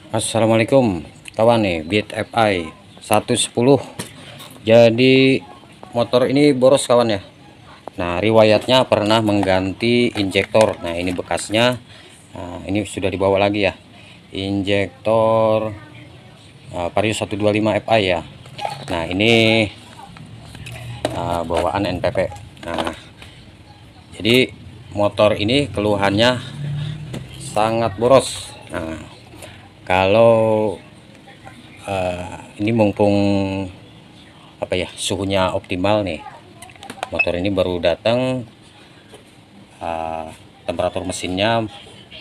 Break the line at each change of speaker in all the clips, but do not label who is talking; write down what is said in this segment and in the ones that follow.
Assalamualaikum kawan, nih Beat FI 110. Jadi motor ini boros kawan ya. Nah, riwayatnya pernah mengganti injektor. Nah, ini bekasnya. Nah, ini sudah dibawa lagi ya, injektor Vario 125 FI ya. Nah, ini bawaan NPP. Nah, jadi motor ini keluhannya sangat boros. Nah, kalau ini mumpung suhunya optimal nih, motor ini baru datang, temperatur mesinnya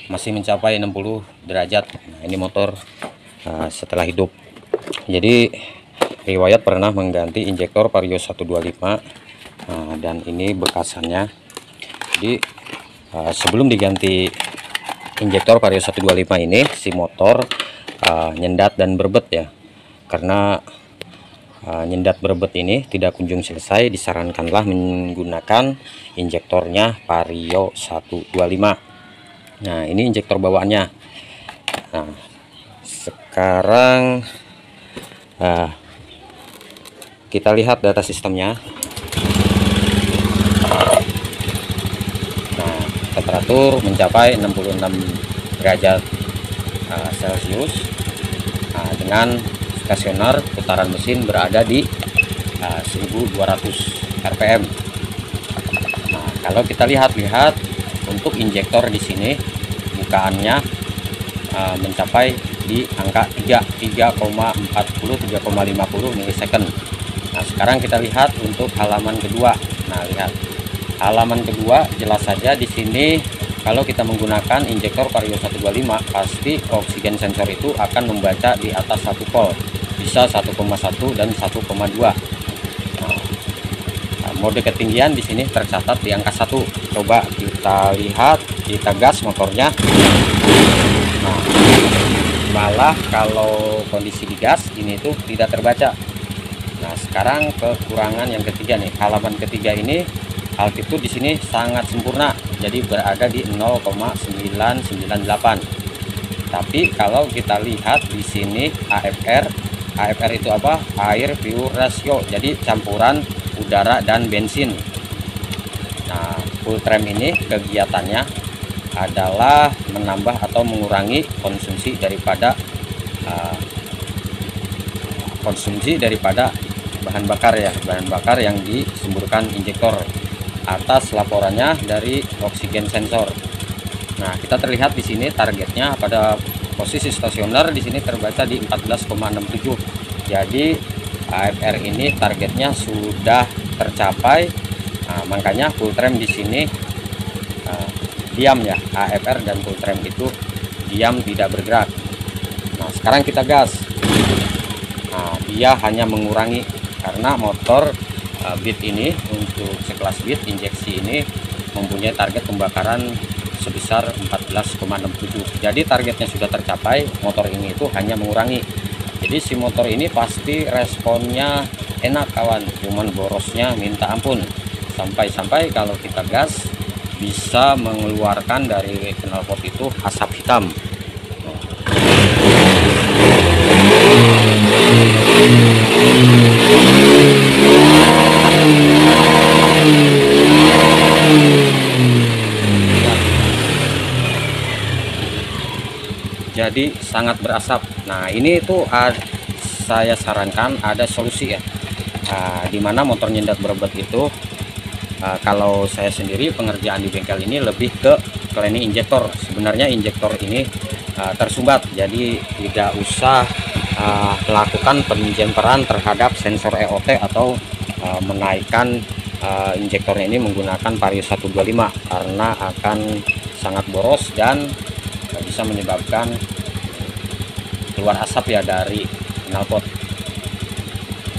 masih mencapai 60 derajat. Nah, ini motor setelah hidup. Jadi riwayat pernah mengganti injektor Vario 125. Dan ini bekasannya. Jadi sebelum diganti injektor Vario 125 ini, si motor nyendat dan berbet ya. Karena nyendat berbet ini tidak kunjung selesai, disarankanlah menggunakan injektornya Vario 125. Nah, ini injektor bawaannya. Nah, sekarang kita lihat data sistemnya. Nah, temperatur mencapai 66 derajat Celcius. Nah, dengan stasioner putaran mesin berada di 1200 rpm. Nah, kalau kita lihat untuk injektor di sini bukaannya mencapai di angka 3,50 milisecond. Nah, sekarang kita lihat untuk halaman kedua. Nah, lihat halaman kedua, jelas saja di sini kalau kita menggunakan injektor Vario 125 pasti oksigen sensor itu akan membaca di atas 1 volt, bisa 1,1 dan 1,2. Nah, mode ketinggian di sini tercatat di angka 1. Coba kita lihat, kita gas motornya. Nah, malah kalau kondisi digas ini tuh tidak terbaca. Nah, sekarang kekurangan yang ketiga nih, halaman ketiga ini altitude di sini sangat sempurna, jadi berada di 0,998. Tapi kalau kita lihat di sini AFR itu apa? Air fuel ratio, jadi campuran udara dan bensin. Nah, full tram ini kegiatannya adalah menambah atau mengurangi konsumsi daripada bahan bakar yang disemburkan injektor atas laporannya dari oksigen sensor. Nah, kita terlihat di sini targetnya pada posisi stasioner di sini terbaca di 14,67. Jadi AFR ini targetnya sudah tercapai. Nah, makanya full tram di sini diam ya, AFR dan full tram itu diam, tidak bergerak. Nah, sekarang kita gas. Nah, dia hanya mengurangi karena motor Beat ini untuk sekelas Beat injeksi ini mempunyai target pembakaran sebesar 14,67. Jadi targetnya sudah tercapai, motor ini itu hanya mengurangi. Jadi si motor ini pasti responnya enak kawan, cuman borosnya minta ampun. Sampai-sampai kalau kita gas bisa mengeluarkan dari knalpot itu asap hitam. Jadi sangat berasap. Nah, ini itu saya sarankan ada solusi ya, dimana motor nyendat berbet itu kalau saya sendiri pengerjaan di bengkel ini lebih ke cleaning injektor. Sebenarnya injektor ini tersumbat, jadi tidak usah melakukan penjemperan terhadap sensor EOT atau menaikkan injektornya ini menggunakan Vario 125 karena akan sangat boros dan bisa menyebabkan keluar asap ya dari knalpot.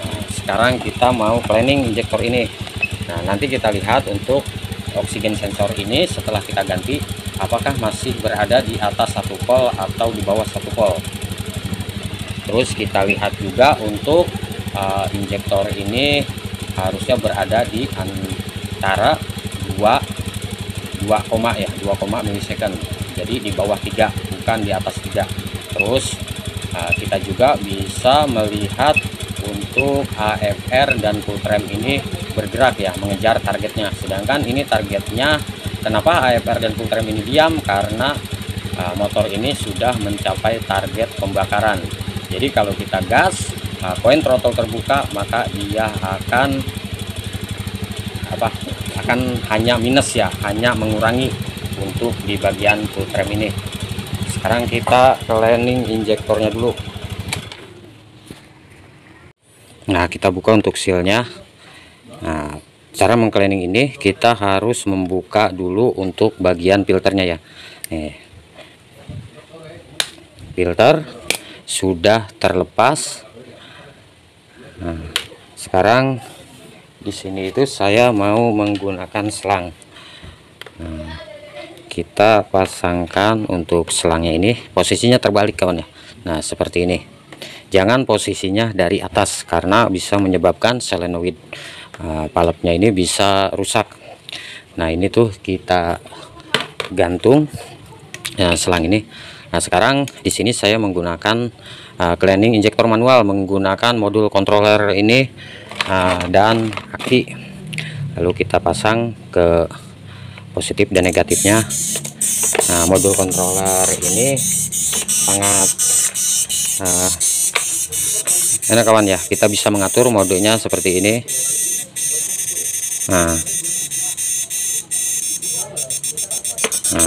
Nah, sekarang kita mau cleaning injektor ini. Nah, nanti kita lihat untuk oksigen sensor ini setelah kita ganti apakah masih berada di atas 1 volt atau di bawah 1 volt. Terus kita lihat juga untuk injektor ini harusnya berada di antara 2 milisecond. Jadi di bawah 3, bukan di atas 3. Terus kita juga bisa melihat untuk AFR dan full tram ini bergerak ya, mengejar targetnya. Sedangkan ini targetnya, kenapa AFR dan full tram ini diam? Karena motor ini sudah mencapai target pembakaran. Jadi kalau kita gas, koin throttle terbuka, maka dia akan hanya minus ya, hanya mengurangi untuk di bagian full tram ini. Sekarang kita cleaning injektornya dulu. Nah, kita buka untuk sealnya. Nah, cara mengcleaning ini kita harus membuka dulu untuk bagian filternya ya. Nih, filter sudah terlepas. Nah, sekarang di sini itu saya mau menggunakan selang. Nah, kita pasangkan untuk selangnya ini, posisinya terbalik kawan ya. Nah, seperti ini. Jangan posisinya dari atas karena bisa menyebabkan solenoid palepnya ini bisa rusak. Nah, ini tuh kita gantung selang ini. Nah, sekarang di sini saya menggunakan cleaning injektor manual, menggunakan modul controller ini dan aki. Lalu kita pasang ke positif dan negatifnya. Nah, modul controller ini sangat enak kawan ya, kita bisa mengatur modenya seperti ini. Nah,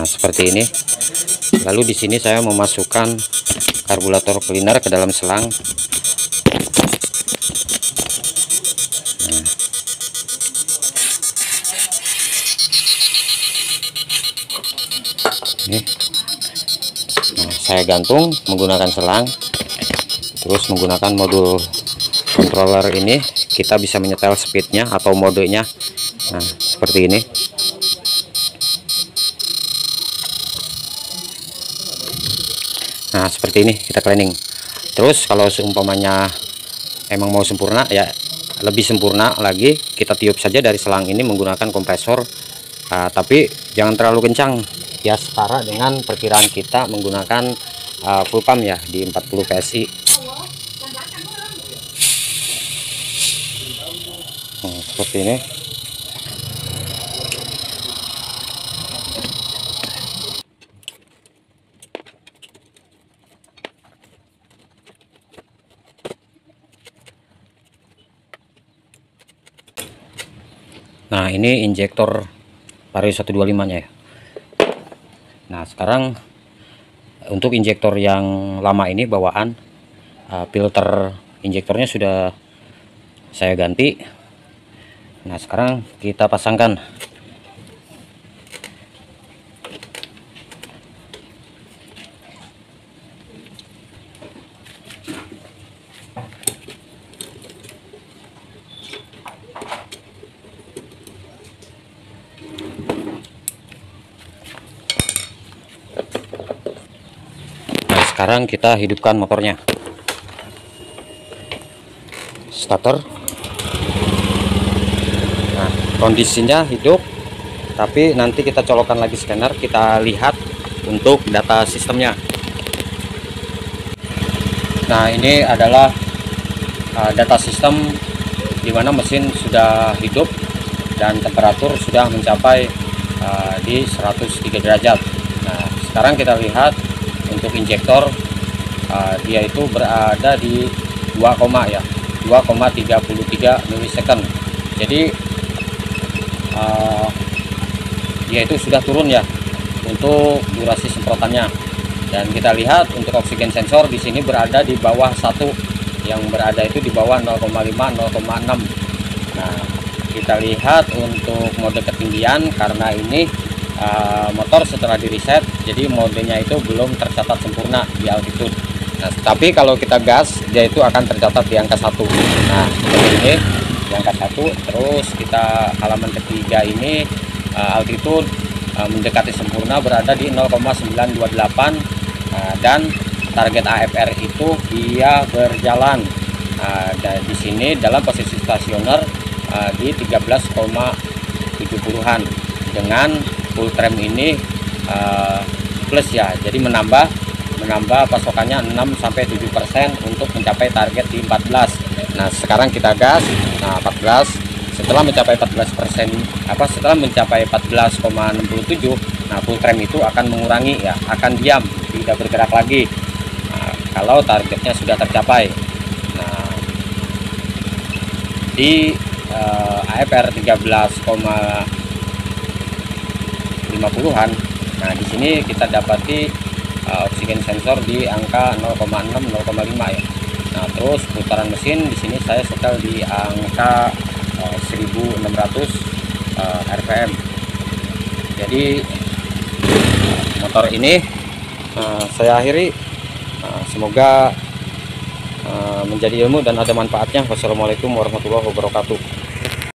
seperti ini. Lalu di sini saya memasukkan karburator cleaner ke dalam selang. Nah, saya gantung menggunakan selang, terus menggunakan modul controller ini kita bisa menyetel speednya atau modenya. Nah, seperti ini. Nah, seperti ini kita cleaning. Terus kalau seumpamanya emang mau sempurna ya, lebih sempurna lagi, kita tiup saja dari selang ini menggunakan kompresor, tapi jangan terlalu kencang ya, setara dengan perkiraan kita menggunakan full pump ya di 40 PSI. Seperti ini. Nah, ini injektor Vario 125 nya ya. Nah, sekarang untuk injektor yang lama ini bawaan, filter injektornya sudah saya ganti. Nah, sekarang kita pasangkan. Sekarang kita hidupkan motornya. Starter. Nah, kondisinya hidup, tapi nanti kita colokkan lagi scanner, kita lihat untuk data sistemnya. Nah, ini adalah data sistem di mana mesin sudah hidup dan temperatur sudah mencapai di 103 derajat. Nah, sekarang kita lihat untuk injektor, dia itu berada di 2,33 milisecond. Jadi dia itu sudah turun ya untuk durasi semprotannya. Dan kita lihat untuk oksigen sensor di sini berada di bawah 1, yang berada itu di bawah 0,5 0,6. Nah, kita lihat untuk mode ketinggian, karena ini motor setelah di reset, jadi modenya itu belum tercatat sempurna di altitude. Nah, tapi kalau kita gas, dia itu akan tercatat di angka 1. Nah, seperti ini di angka 1. Terus kita halaman ketiga ini altitude mendekati sempurna, berada di 0,928, dan target AFR itu dia berjalan dan di sini dalam posisi stasioner di 13,70-an dengan full tram ini plus ya, jadi menambah menambah pasokannya 6-7% untuk mencapai target di 14. Nah sekarang kita gas. Nah 14, setelah mencapai 14%, setelah mencapai 14,67, nah full tram itu akan mengurangi ya, akan diam, tidak bergerak lagi. Nah, kalau targetnya sudah tercapai. Nah di AFR 13,50-an. Nah di sini kita dapati oksigen sensor di angka 0,6-0,5 ya. Nah terus putaran mesin di sini saya setel di angka 1600 rpm. Jadi motor ini saya akhiri. Semoga menjadi ilmu dan ada manfaatnya. Wassalamualaikum warahmatullahi wabarakatuh.